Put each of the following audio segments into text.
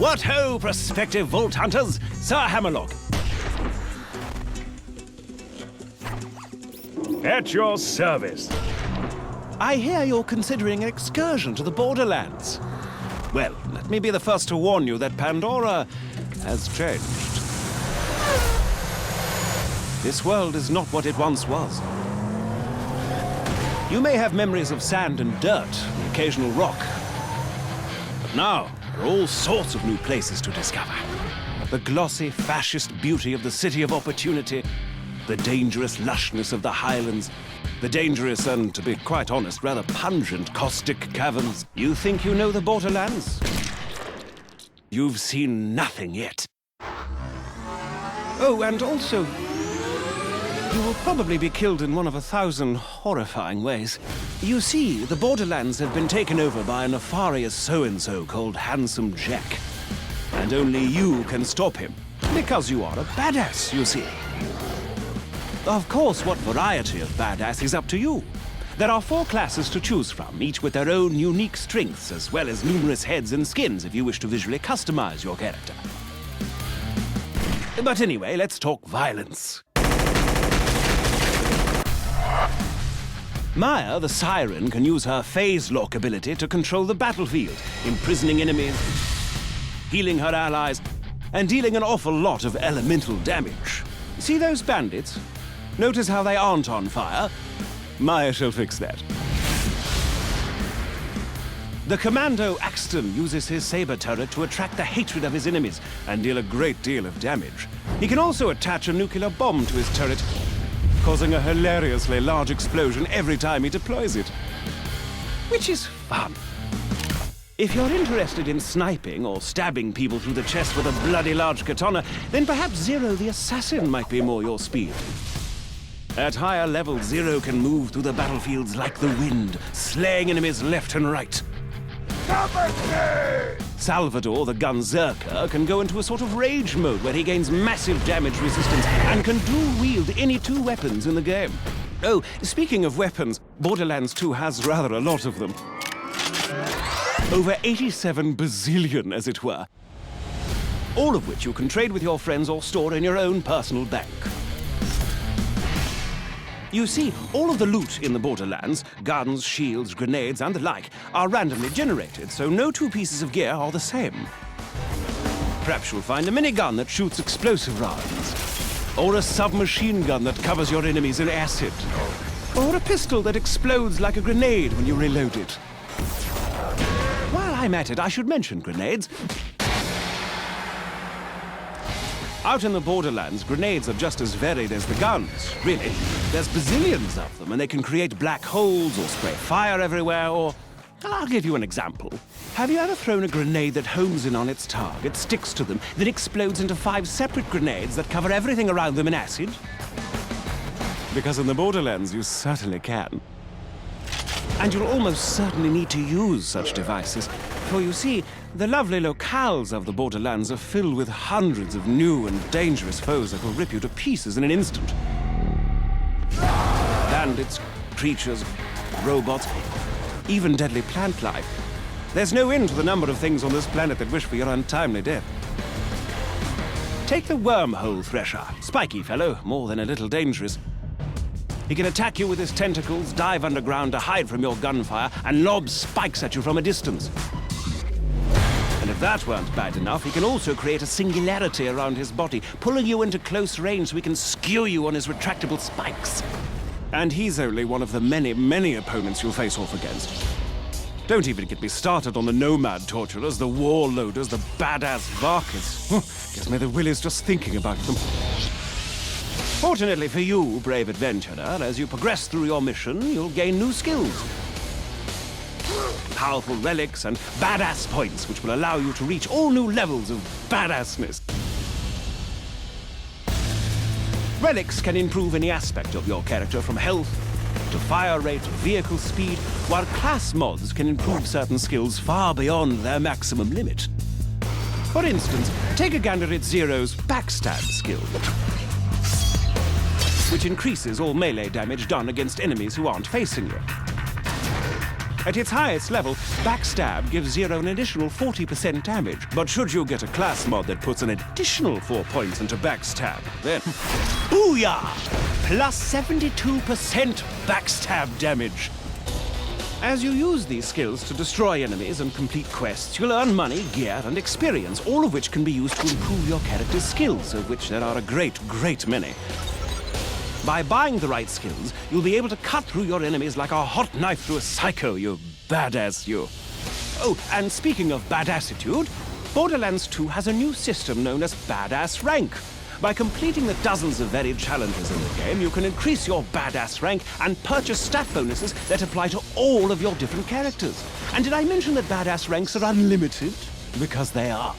What ho, prospective vault hunters! Sir Hammerlock. At your service. I hear you're considering an excursion to the Borderlands. Well, let me be the first to warn you that Pandora has changed. This world is not what it once was. You may have memories of sand and dirt, the occasional rock. But now, there are all sorts of new places to discover. The glossy, fascist beauty of the City of Opportunity, the dangerous lushness of the Highlands, the dangerous and, to be quite honest, rather pungent caustic caverns. You think you know the Borderlands? You've seen nothing yet. Oh, and also, you will probably be killed in one of 1,000 horrifying ways. You see, the Borderlands have been taken over by a nefarious so-and-so called Handsome Jack. And only you can stop him, because you are a badass, you see. Of course, what variety of badass is up to you. There are 4 classes to choose from, each with their own unique strengths, as well as numerous heads and skins if you wish to visually customize your character. But anyway, let's talk violence. Maya, the Siren, can use her phase lock ability to control the battlefield, imprisoning enemies, healing her allies, and dealing an awful lot of elemental damage. See those bandits? Notice how they aren't on fire? Maya shall fix that. The Commando Axton uses his saber turret to attract the hatred of his enemies and deal a great deal of damage. He can also attach a nuclear bomb to his turret, causing a hilariously large explosion every time he deploys it. Which is fun. If you're interested in sniping or stabbing people through the chest with a bloody large katana, then perhaps Zero the Assassin might be more your speed. At higher levels, Zero can move through the battlefields like the wind, slaying enemies left and right. Salvador, the Gunzerker, can go into a sort of rage mode where he gains massive damage resistance and can dual-wield any 2 weapons in the game. Oh, speaking of weapons, Borderlands 2 has rather a lot of them. Over 87 bazillion, as it were. All of which you can trade with your friends or store in your own personal bank. You see, all of the loot in the Borderlands, guns, shields, grenades, and the like, are randomly generated, so no 2 pieces of gear are the same. Perhaps you'll find a minigun that shoots explosive rounds, or a submachine gun that covers your enemies in acid, or a pistol that explodes like a grenade when you reload it. While I'm at it, I should mention grenades. Out in the Borderlands, grenades are just as varied as the guns, really. There's bazillions of them, and they can create black holes or spray fire everywhere, or... I'll give you an example. Have you ever thrown a grenade that homes in on its target, sticks to them, then explodes into 5 separate grenades that cover everything around them in acid? Because in the Borderlands, you certainly can. And you'll almost certainly need to use such devices. For you see, the lovely locales of the Borderlands are filled with hundreds of new and dangerous foes that will rip you to pieces in an instant. Bandits, creatures, robots, even deadly plant life. There's no end to the number of things on this planet that wish for your untimely death. Take the wormhole thresher. Spiky fellow, more than a little dangerous. He can attack you with his tentacles, dive underground to hide from your gunfire, and lob spikes at you from a distance. And if that weren't bad enough, he can also create a singularity around his body, pulling you into close range so he can skewer you on his retractable spikes. And he's only one of the many, many opponents you'll face off against. Don't even get me started on the nomad torturers, the warlorders, the badass Varkas. Gives me the willies just thinking about them. Fortunately for you, brave adventurer, as you progress through your mission, you'll gain new skills. Powerful relics and badass points, which will allow you to reach all new levels of badassness. Relics can improve any aspect of your character, from health to fire rate to vehicle speed, while class mods can improve certain skills far beyond their maximum limit. For instance, take a gander at Zero's backstab skill, which increases all melee damage done against enemies who aren't facing you. At its highest level, Backstab gives Zero an additional 40% damage. But should you get a class mod that puts an additional 4 points into Backstab, then booyah! Plus 72% Backstab damage. As you use these skills to destroy enemies and complete quests, you'll earn money, gear, and experience, all of which can be used to improve your character's skills, of which there are a great, great many. By buying the right skills, you'll be able to cut through your enemies like a hot knife through a psycho, you badass you. Oh, and speaking of badassitude, Borderlands 2 has a new system known as Badass Rank. By completing the dozens of varied challenges in the game, you can increase your badass rank and purchase stat bonuses that apply to all of your different characters. And did I mention that badass ranks are unlimited? Because they are.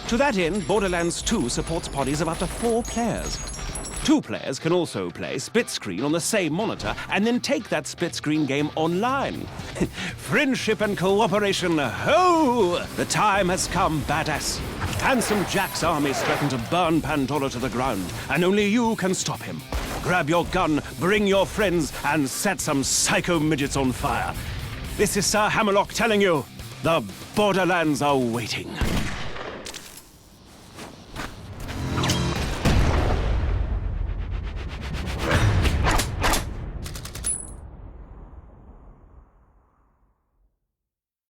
To that end, Borderlands 2 supports parties of up to 4 players. 2 players can also play split screen on the same monitor and then take that split screen game online. Friendship and cooperation, ho! The time has come, badass. Handsome Jack's armies threaten to burn Pandora to the ground, and only you can stop him. Grab your gun, bring your friends, and set some psycho midgets on fire. This is Sir Hammerlock telling you, the Borderlands are waiting.